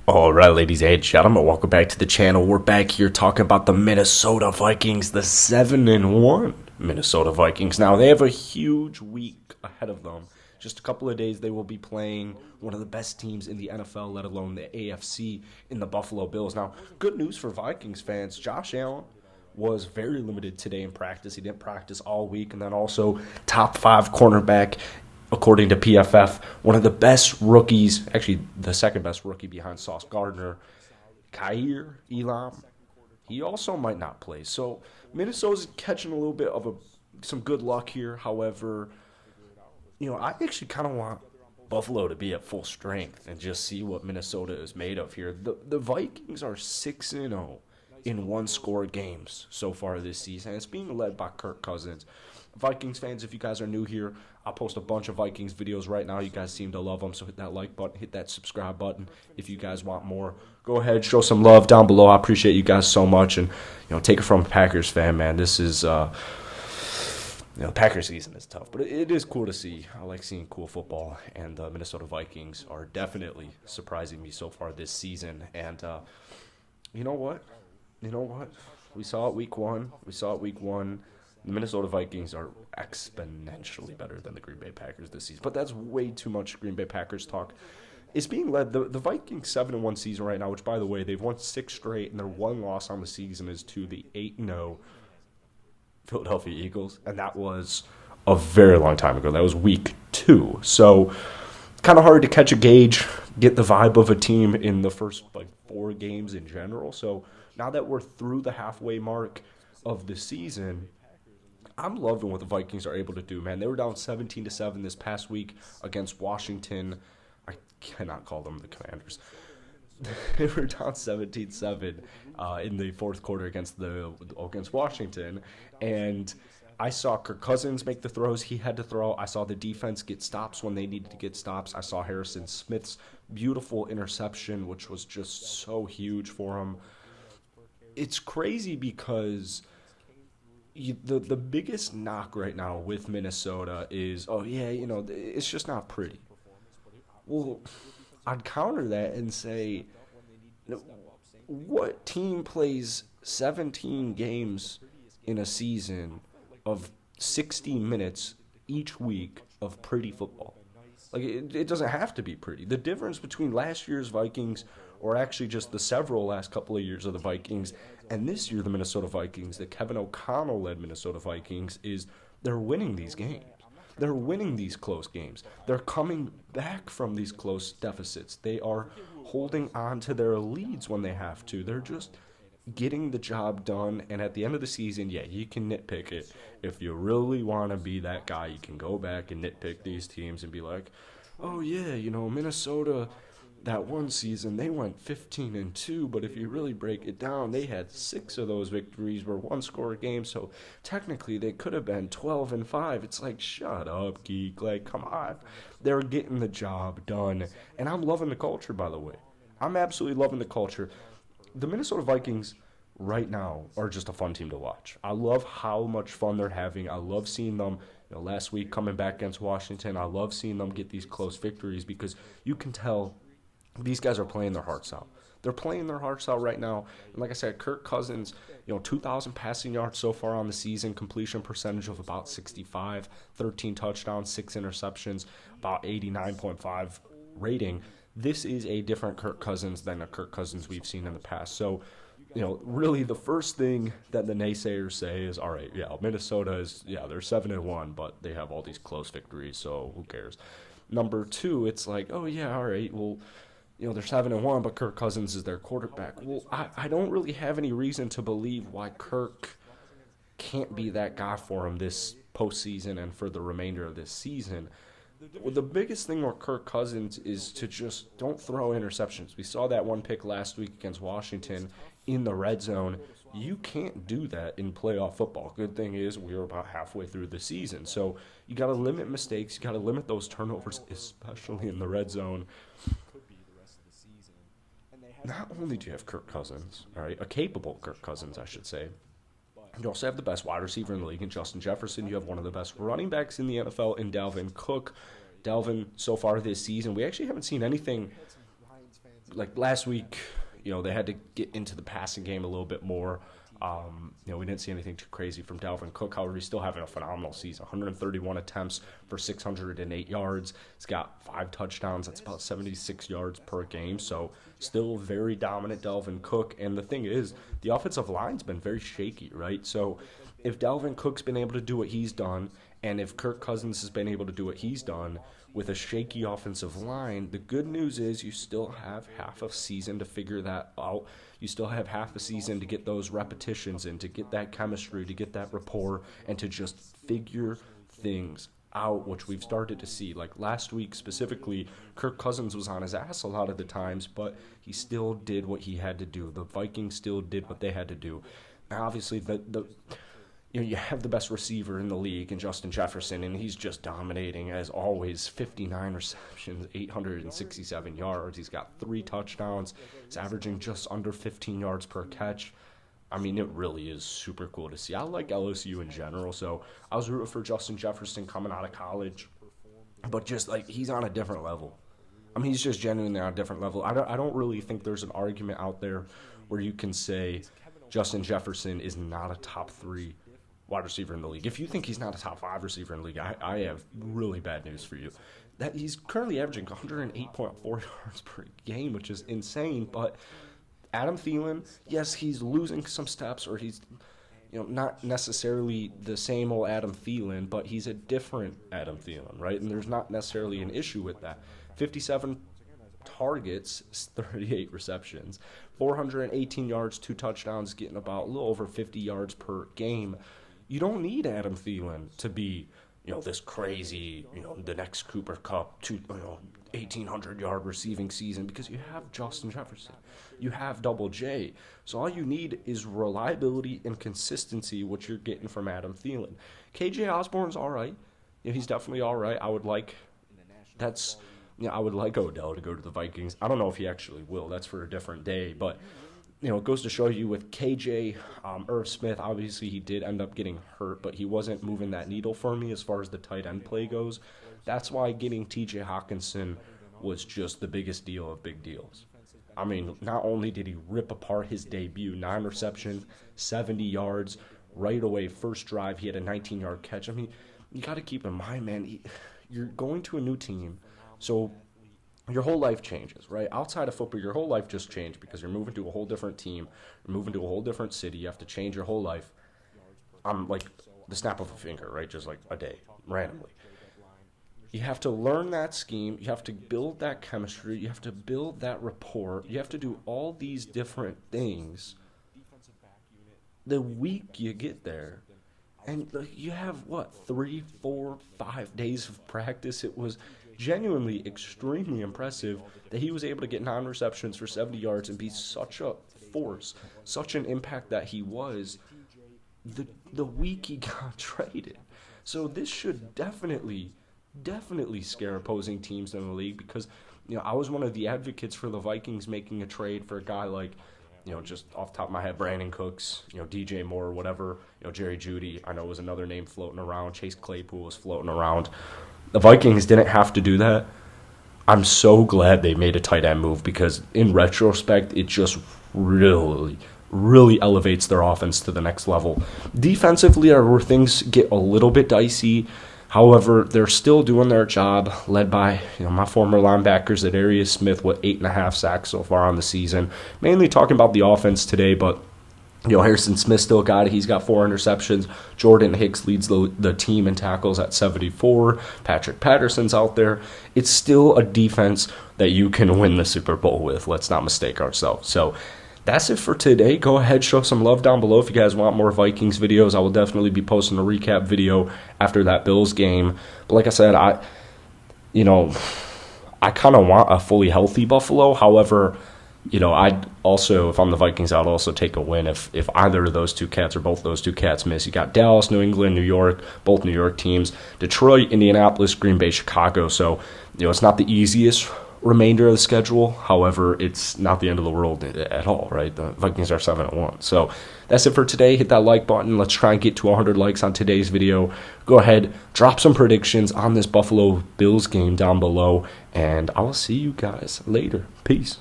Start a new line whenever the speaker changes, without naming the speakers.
Alright, ladies and gentlemen, welcome back to the channel. We're back here talking about the Minnesota Vikings, the 7-1 Minnesota Vikings. Now, they have a huge week ahead of them. Just a couple of days, they will be playing one of the best teams in the NFL, let alone the AFC, in the Buffalo Bills. Now, good news for Vikings fans. Josh Allen was very limited today in practice. He didn't practice all week. And then also top 5 cornerback, according to PFF, one of the best rookies, actually the second best rookie behind Sauce Gardner, Kaiir Elam. He also might not play. So Minnesota's catching a little bit of some good luck here. However, I actually kind of want Buffalo to be at full strength and just see what Minnesota is made of here. The Vikings are 6-0 in one-score games so far this season. It's being led by Kirk Cousins. Vikings fans, if you guys are new here, I'll post a bunch of Vikings videos right now. You guys seem to love them, so hit that like button, hit that subscribe button. If you guys want more, go ahead, show some love down below. I appreciate you guys so much, and take it from a Packers fan, man. This is Packers season is tough, but it is cool to see. I like seeing cool football, and the Minnesota Vikings are definitely surprising me so far this season. And you know what? We saw it week one. The Minnesota Vikings are exponentially better than the Green Bay Packers this season. But that's way too much Green Bay Packers talk. It's being led, the Vikings 7-1 season right now, which, by the way, they've won 6 straight, and their one loss on the season is to the 8-0 Philadelphia Eagles. And that was a very long time ago. That was week 2. So kind of hard to catch a gauge, get the vibe of a team in the first 4 games in general. So now that we're through the halfway mark of the season, I'm loving what the Vikings are able to do, man. They were down 17-7 this past week against Washington. I cannot call them the Commanders. They were down 17-7 in the fourth quarter against Washington, and I saw Kirk Cousins make the throws he had to throw. I saw the defense get stops when they needed to get stops. I saw Harrison Smith's beautiful interception, which was just so huge for him. It's crazy because the biggest knock right now with Minnesota is, it's just not pretty. Well, I'd counter that and say, what team plays 17 games in a season of 60 minutes each week of pretty football? It doesn't have to be pretty. The difference between last year's Vikings, or actually just the last couple of years of the Vikings, and this year the Minnesota Vikings, the Kevin O'Connell-led Minnesota Vikings, is they're winning these games. They're winning these close games. They're coming back from these close deficits. They are holding on to their leads when they have to. They're just getting the job done, and at the end of the season, you can nitpick it. If you really want to be that guy, you can go back and nitpick these teams and be like, oh yeah, Minnesota, that one season, they went 15-2, but if you really break it down, they had 6 of those victories were one-score games, so technically they could have been 12-5. It's like, shut up, geek. Come on. They're getting the job done, and I'm loving the culture, by the way. I'm absolutely loving the culture. The Minnesota Vikings right now are just a fun team to watch. I love how much fun they're having. I love seeing them, last week coming back against Washington. I love seeing them get these close victories because you can tell these guys are playing their hearts out. They're playing their hearts out right now. And like I said, Kirk Cousins, 2,000 passing yards so far on the season, completion percentage of about 65, 13 touchdowns, 6 interceptions, about 89.5 rating. This is a different Kirk Cousins than a Kirk Cousins we've seen in the past. So, really the first thing that the naysayers say is, all right, Minnesota is, they're 7-1, but they have all these close victories, so who cares? Number 2, it's like, oh yeah, all right, well, they're 7-1, but Kirk Cousins is their quarterback. Well, I don't really have any reason to believe why Kirk can't be that guy for him this postseason and for the remainder of this season. Well, the biggest thing with Kirk Cousins is to just don't throw interceptions. We saw that one pick last week against Washington in the red zone. You can't do that in playoff football. Good thing is we're about halfway through the season. So you got to limit mistakes. You got to limit those turnovers, especially in the red zone. Not only do you have Kirk Cousins, all right, a capable Kirk Cousins, I should say, you also have the best wide receiver in the league in Justin Jefferson. You have one of the best running backs in the NFL in Dalvin Cook. Dalvin, so far this season, we actually haven't seen anything like last week, they had to get into the passing game a little bit more. We didn't see anything too crazy from Dalvin Cook. However, he's still having a phenomenal season. 131 attempts for 608 yards. He's got 5 touchdowns. That's about 76 yards per game. So still very dominant Dalvin Cook. And the thing is, the offensive line's been very shaky, right? So if Dalvin Cook's been able to do what he's done, and if Kirk Cousins has been able to do what he's done with a shaky offensive line, the good news is you still have half a season to figure that out. You still have half a season to get those repetitions in, to get that chemistry, to get that rapport, and to just figure things out, which we've started to see. Like last week specifically, Kirk Cousins was on his ass a lot of the times, but he still did what he had to do. The Vikings still did what they had to do. Now, obviously, you have the best receiver in the league in Justin Jefferson, and he's just dominating as always. 59 receptions, 867 yards. He's got 3 touchdowns. He's averaging just under 15 yards per catch. I mean, it really is super cool to see. I like LSU in general, so I was rooting for Justin Jefferson coming out of college. But just, like, he's on a different level. I mean, he's just genuinely on a different level. I don't really think there's an argument out there where you can say Justin Jefferson is not a top 3 wide receiver in the league. If you think he's not a top 5 receiver in the league, I have really bad news for you. That he's currently averaging 108.4 yards per game, which is insane. But Adam Thielen, yes, he's losing some steps, or he's not necessarily the same old Adam Thielen, but he's a different Adam Thielen, right? And there's not necessarily an issue with that. 57 targets, 38 receptions, 418 yards, 2 touchdowns, getting about a little over 50 yards per game. You don't need Adam Thielen to be, this crazy, the next Cooper Kupp, 1,800-yard receiving season, because you have Justin Jefferson. You have Double J. So all you need is reliability and consistency, which you're getting from Adam Thielen. KJ Osborne's all right. He's definitely all right. I would like Odell to go to the Vikings. I don't know if he actually will. That's for a different day, but it goes to show you with KJ, Irv Smith, obviously he did end up getting hurt, but he wasn't moving that needle for me as far as the tight end play goes. That's why getting TJ Hockenson was just the biggest deal of big deals. I mean, not only did he rip apart his debut, 9 receptions, 70 yards, right away, first drive, he had a 19-yard catch. I mean, you got to keep in mind, man, you're going to a new team, so your whole life changes, right? Outside of football, your whole life just changed because you're moving to a whole different team. You're moving to a whole different city. You have to change your whole life. Like the snap of a finger, right? Just like a day, randomly. You have to learn that scheme. You have to build that chemistry. You have to build that rapport. You have to do all these different things the week you get there. And you have, 3, 4, 5 days of practice? It was genuinely extremely impressive that he was able to get 9 receptions for 70 yards and be such a force, such an impact that he was the week he got traded. So this should definitely scare opposing teams in the league, because I was one of the advocates for the Vikings making a trade for a guy like, just off the top of my head, Brandon Cooks, DJ Moore, whatever, Jerry Jeudy, I know was another name floating around. Chase Claypool was floating around. The Vikings didn't have to do that. I'm so glad they made a tight end move, because in retrospect, it just really elevates their offense to the next level. Defensively are where things get a little bit dicey. However, they're still doing their job, led by my former linebackers, Adarius Smith, with 8.5 sacks so far on the season. Mainly talking about the offense today, but Harrison Smith still got it. He's got 4 interceptions. Jordan Hicks leads the team in tackles at 74. Patrick Patterson's out there. It's still a defense that you can win the Super Bowl with. Let's not mistake ourselves. So that's it for today. Go ahead, show some love down below if you guys want more Vikings videos. I will definitely be posting a recap video after that Bills game. But like I said, I kind of want a fully healthy Buffalo. However, I'd also, if I'm the Vikings, I'd also take a win if either of those two cats or both those two cats miss. You got Dallas, New England, New York, both New York teams, Detroit, Indianapolis, Green Bay, Chicago. So, it's not the easiest remainder of the schedule. However, it's not the end of the world at all, right? The Vikings are 7-1. So that's it for today. Hit that like button. Let's try and get to 100 likes on today's video. Go ahead, drop some predictions on this Buffalo Bills game down below, and I will see you guys later. Peace.